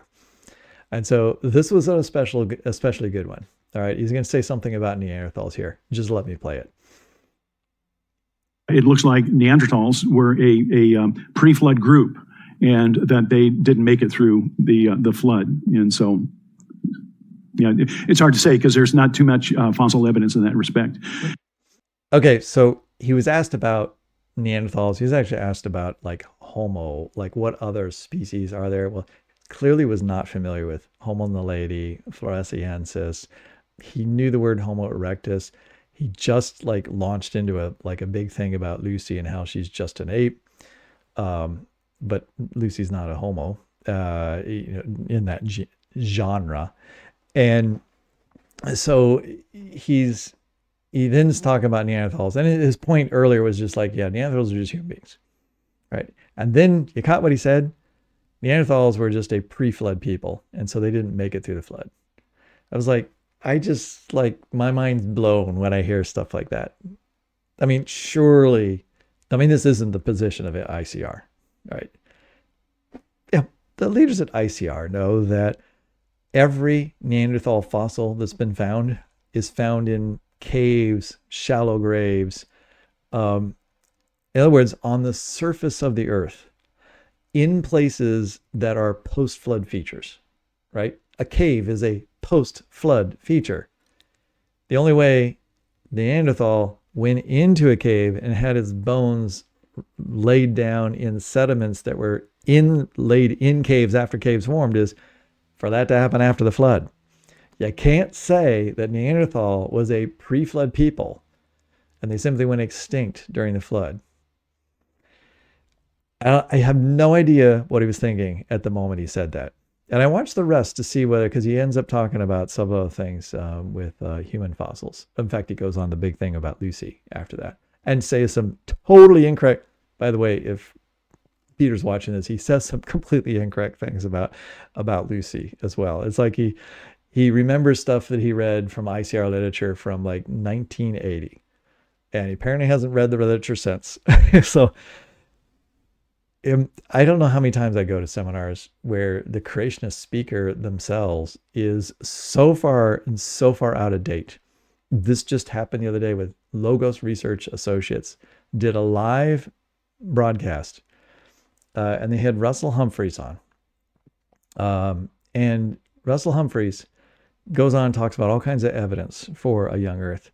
And so this was an especially good one. All right. He's going to say something about Neanderthals here. Just let me play it. It looks like Neanderthals were a pre-flood group. and that they didn't make it through the flood. And so, yeah, it's hard to say because there's not too much fossil evidence in that respect. Okay, so he was asked about Neanderthals. He was actually asked about like Homo, like what other species are there? Well, clearly was not familiar with Homo naledi, floresiensis. He knew the word Homo erectus. He just like launched into a big thing about Lucy and how she's just an ape. But Lucy's not a Homo in that genre. And so he then is talking about Neanderthals. And his point earlier was just like, yeah, Neanderthals are just human beings, right? And then you caught what he said? Neanderthals were just a pre-flood people, and so they didn't make it through the flood. I was like, my mind's blown when I hear stuff like that. I mean, surely, this isn't the position of ICR, right? Yeah, the leaders at ICR know that every Neanderthal fossil that's been found is found in caves, shallow graves. In other words, on the surface of the earth, in places that are post-flood features, right? A cave is a post-flood feature. The only way the Neanderthal went into a cave and had its bones laid down in sediments that were laid in caves after caves formed is for that to happen after the flood. You can't say that Neanderthal was a pre-flood people and they simply went extinct during the flood. I have no idea what he was thinking at the moment he said that. And I watched the rest to see whether, because he ends up talking about some other things with human fossils. In fact, he goes on the big thing about Lucy after that and says some totally incorrect, by the way, if Peter's watching this, he says some completely incorrect things about Lucy as well. It's like he remembers stuff that he read from ICR literature from like 1980. And he apparently hasn't read the literature since. So I don't know how many times I go to seminars where the creationist speaker themselves is so far out of date. This just happened the other day with Logos Research Associates, did a live broadcast, and they had Russell Humphreys on. And Russell Humphreys goes on and talks about all kinds of evidence for a young Earth.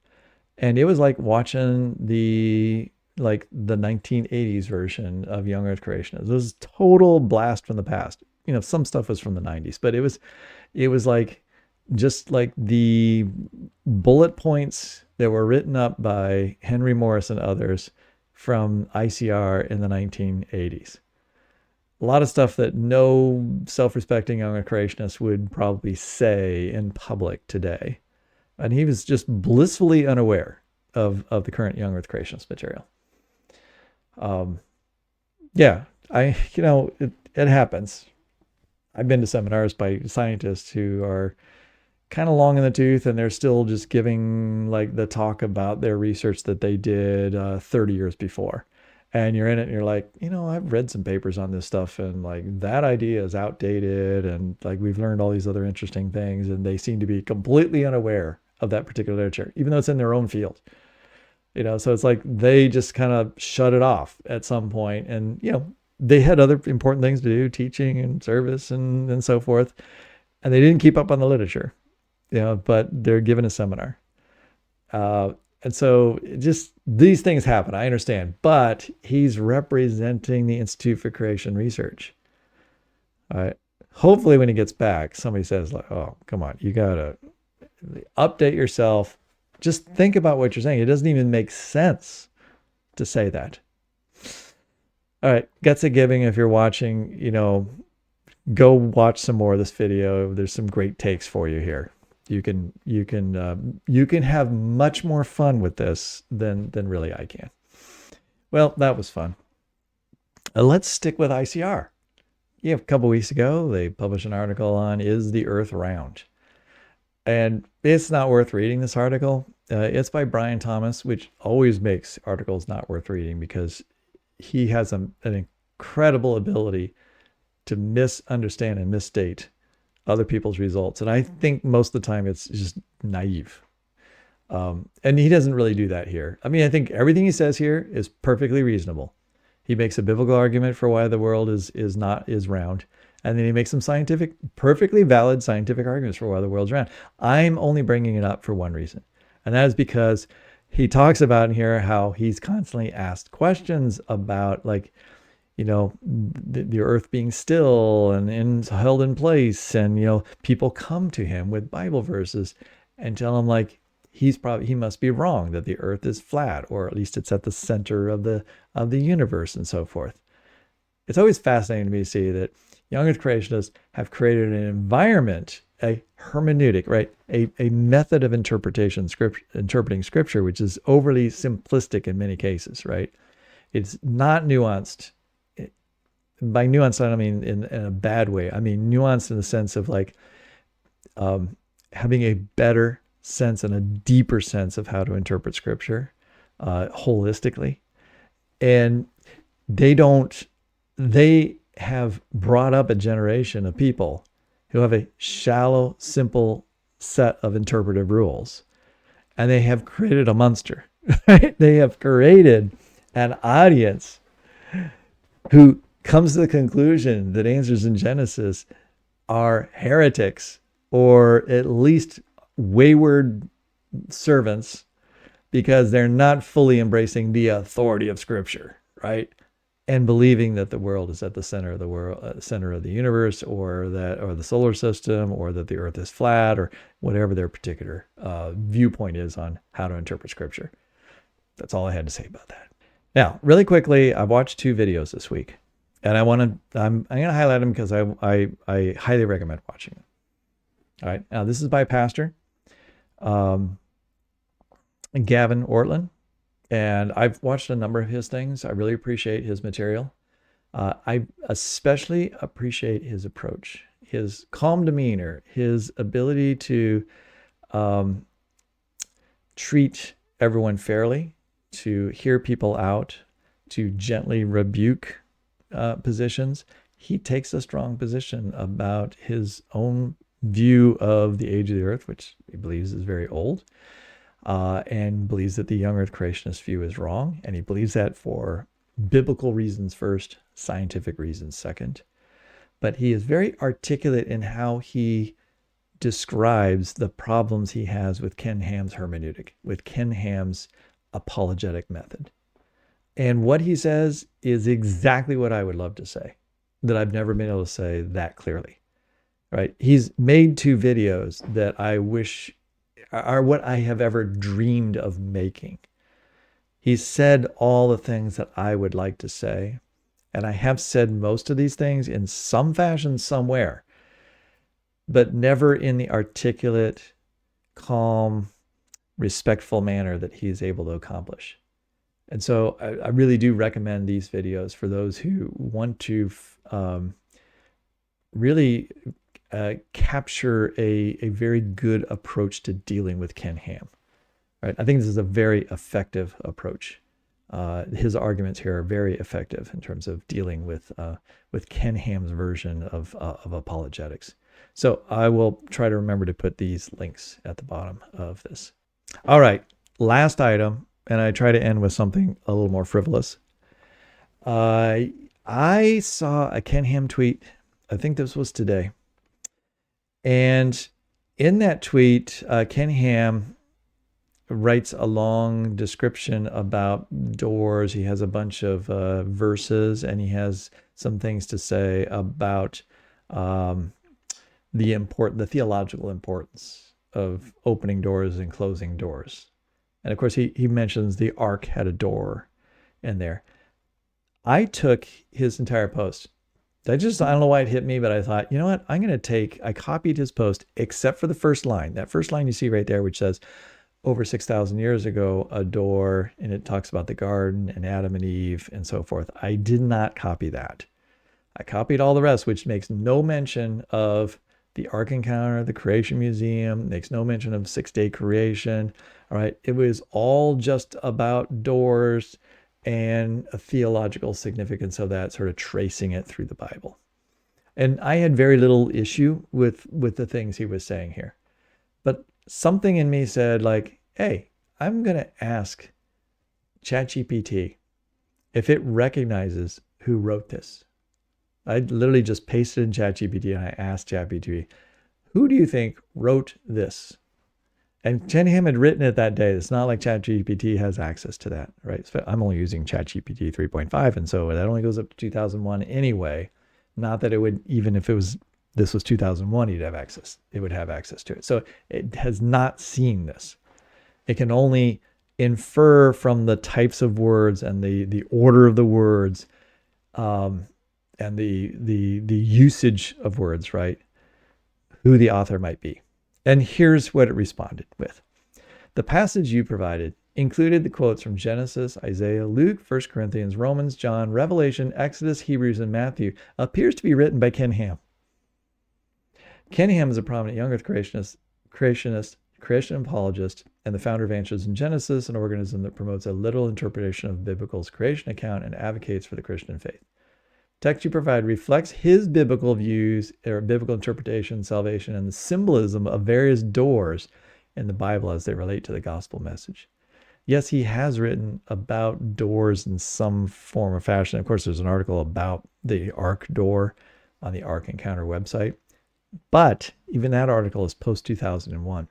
And it was like watching the 1980s version of Young Earth Creationism. It was total blast from the past. Some stuff was from the 90s, but it was like just like the bullet points that were written up by Henry Morris and others from ICR in the 1980s. A lot of stuff that no self-respecting Young Earth Creationist would probably say in public today. And he was just blissfully unaware of the current Young Earth Creationist material. It happens. I've been to seminars by scientists who are kind of long in the tooth and they're still just giving like the talk about their research that they did 30 years before. And you're in it and you're like, I've read some papers on this stuff and like that idea is outdated and like we've learned all these other interesting things, and they seem to be completely unaware of that particular literature, even though it's in their own field. So it's like they just kind of shut it off at some point, and they had other important things to do, teaching and service and so forth, and they didn't keep up on the literature, but they're given a seminar. And so just these things happen, I understand, but he's representing the Institute for Creation Research. All right. Hopefully when he gets back, somebody says like, oh, come on, you got to update yourself. Just think about what you're saying. It doesn't even make sense to say that. All right. Guts of Giving. If you're watching, go watch some more of this video. There's some great takes for you here. You can have much more fun with this than really I can. Well, that was fun. Let's stick with ICR. A couple weeks ago, they published an article on Is the Earth Round? And it's not worth reading, this article. It's by Brian Thomas, which always makes articles not worth reading because he has an incredible ability to misunderstand and misstate other people's results. And I think most of the time it's just naive. And he doesn't really do that here. I think everything he says here is perfectly reasonable. He makes a biblical argument for why the world is round, and then he makes some perfectly valid scientific arguments for why the world's round. I'm only bringing it up for one reason, and that is because he talks about in here how he's constantly asked questions about, like, the earth being still and held in place, and people come to him with Bible verses and tell him, like, he must be wrong, that the earth is flat, or at least it's at the center of the universe, and so forth. It's always fascinating to me to see that young earth creationists have created an environment, a hermeneutic, right? A method of interpreting scripture, which is overly simplistic in many cases, right? It's not nuanced. By nuanced, I don't mean in a bad way. I mean nuanced in the sense of, like, having a better sense and a deeper sense of how to interpret scripture holistically. And they have brought up a generation of people who have a shallow, simple set of interpretive rules. And they have created a monster, right? They have created an audience who comes to the conclusion that answers in Genesis are heretics, or at least wayward servants, because they're not fully embracing the authority of Scripture, right? And believing that the world is at the center of center of the universe, or the solar system, or that the earth is flat, or whatever their particular viewpoint is on how to interpret Scripture. That's all I had to say about that. Now, really quickly, I've watched 2 videos this week, and I'm going to highlight them because I highly recommend watching them. All right. Now, this is by Pastor Gavin Ortlund, and I've watched a number of his things. I really appreciate his material. I especially appreciate his approach, his calm demeanor, his ability to treat everyone fairly, to hear people out, to gently rebuke positions. He takes a strong position about his own view of the age of the earth, which he believes is very old, and believes that the young earth creationist view is wrong. And he believes that for biblical reasons first, scientific reasons second. But he is very articulate in how he describes the problems he has with Ken Ham's hermeneutic, with Ken Ham's apologetic method. And what he says is exactly what I would love to say, that I've never been able to say that clearly, right? He's made 2 videos that I wish are what I have ever dreamed of making. He's said all the things that I would like to say, and I have said most of these things in some fashion somewhere, but never in the articulate, calm, respectful manner that he is able to accomplish. And so I really do recommend these videos for those who want to really capture a very good approach to dealing with Ken Ham. Right? I think this is a very effective approach. His arguments here are very effective in terms of dealing with Ken Ham's version of apologetics. So I will try to remember to put these links at the bottom of this. All right, last item, and I try to end with something a little more frivolous. I saw a Ken Ham tweet. I think this was today. And in that tweet, Ken Ham writes a long description about doors. He has a bunch of verses, and he has some things to say about the theological importance of opening doors and closing doors. And of course, he mentions the ark had a door in there. I took his entire post. I don't know why it hit me, but I thought, you know what? I copied his post except for the first line. That first line you see right there, which says, over 6,000 years ago, a door, and it talks about the garden and Adam and Eve and so forth. I did not copy that. I copied all the rest, which makes no mention of the Ark Encounter, the Creation Museum, makes no mention of 6-day creation. All right. It was all just about doors and a theological significance of that, sort of tracing it through the Bible. And I had very little issue with the things he was saying here. But something in me said, like, hey, I'm going to ask ChatGPT if it recognizes who wrote this. I literally just pasted in ChatGPT and I asked ChatGPT, who do you think wrote this? And Ken Ham had written it that day. It's not like ChatGPT has access to that, right? So I'm only using ChatGPT 3.5, and so that only goes up to 2001 anyway. Not that it would, even if this was 2001, he'd have access. It would have access to it. So it has not seen this. It can only infer from the types of words and the order of the words, and the usage of words, right? Who the author might be. And here's what it responded with. The passage you provided included the quotes from Genesis, Isaiah, Luke, 1 Corinthians, Romans, John, Revelation, Exodus, Hebrews, and Matthew. Appears to be written by Ken Ham. Ken Ham is a prominent young earth creationist, creation apologist, and the founder of Answers in Genesis, an organism that promotes a literal interpretation of biblical's creation account and advocates for the Christian faith. Text you provide reflects his biblical views or biblical interpretation, salvation, and the symbolism of various doors in the Bible as they relate to the gospel message. Yes, he has written about doors in some form or fashion. Of course, there's an article about the Ark door on the Ark Encounter website, but even that article is post-2001.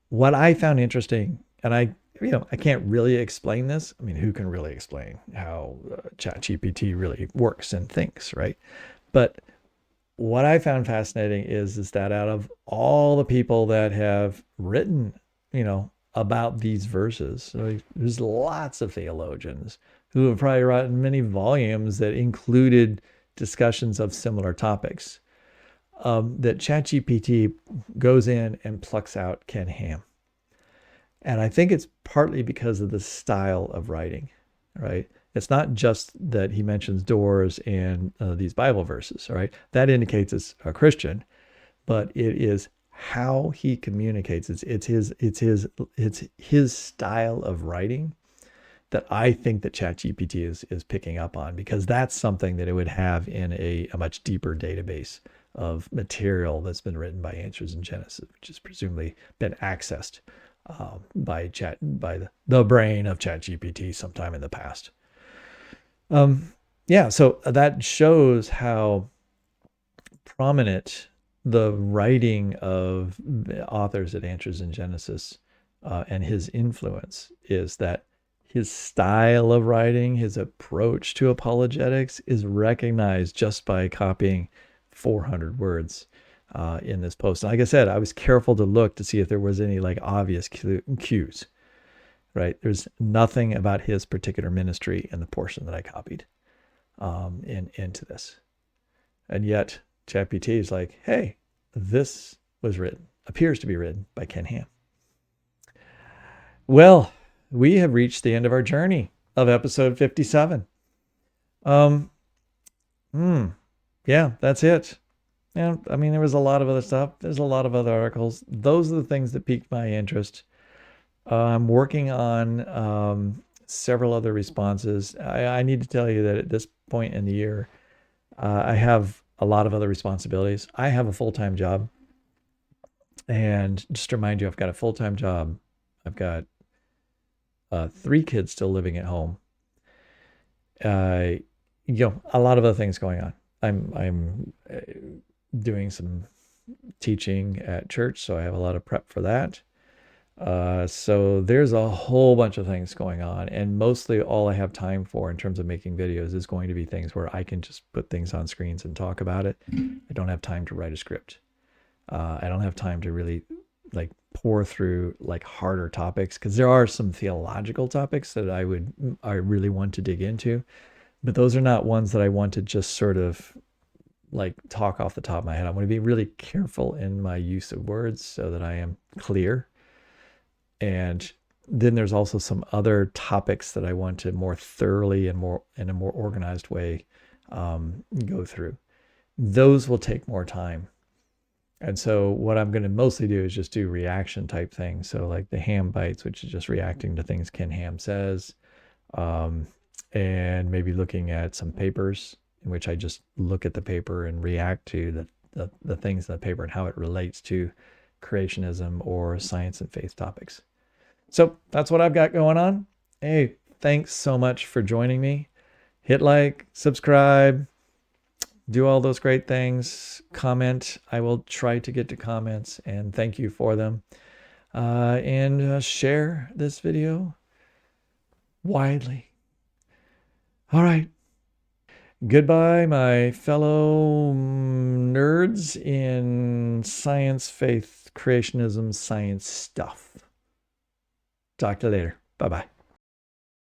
What I found interesting, and I can't really explain this. I mean, who can really explain how ChatGPT really works and thinks, right? But what I found fascinating is that out of all the people that have written, about these verses, there's lots of theologians who have probably written many volumes that included discussions of similar topics, that ChatGPT goes in and plucks out Ken Ham. And I think it's partly because of the style of writing, right? It's not just that he mentions doors and these Bible verses, right? That indicates it's a Christian, but it is how he communicates. It's his style of writing that I think that ChatGPT is picking up on, because that's something that it would have in a much deeper database of material that's been written by Answers in Genesis, which has presumably been accessed by the brain of ChatGPT sometime in the past. So that shows how prominent the writing of the authors at Answers in Genesis and his influence is, that his style of writing, his approach to apologetics is recognized just by copying 400 words in this post. And like I said, I was careful to look to see if there was any obvious cues, right? There's nothing about his particular ministry in the portion that I copied into this. And yet ChatGPT is like, hey, this appears to be written by Ken Ham. Well, we have reached the end of our journey of episode 57. Yeah, that's it. Yeah, I mean, there was a lot of other stuff. There's a lot of other articles. Those are the things that piqued my interest. I'm working on several other responses. I need to tell you that at this point in the year, I have a lot of other responsibilities. I have a full-time job. And just to remind you, I've got a full-time job. I've got 3 kids still living at home. A lot of other things going on. I'm doing some teaching at church, so I have a lot of prep for that. So there's a whole bunch of things going on, and mostly all I have time for in terms of making videos is going to be things where I can just put things on screens and talk about it. I don't have time to write a script. I don't have time to really pour through harder topics, because there are some theological topics that I really want to dig into, but those are not ones that I want to just sort of talk off the top of my head. I want to be really careful in my use of words so that I am clear. And then there's also some other topics that I want to more thoroughly and in a more organized way go through. Those will take more time. And so what I'm going to mostly do is just do reaction type things. So like the Ham Bites, which is just reacting to things Ken Ham says, and maybe looking at some papers in which I just look at the paper and react to the things in the paper and how it relates to creationism or science and faith topics. So that's what I've got going on. Hey, thanks so much for joining me. Hit like, subscribe, do all those great things. Comment. I will try to get to comments, and thank you for them. And share this video widely. All right. Goodbye, my fellow nerds in science, faith, creationism, science stuff. Talk to you later. Bye-bye.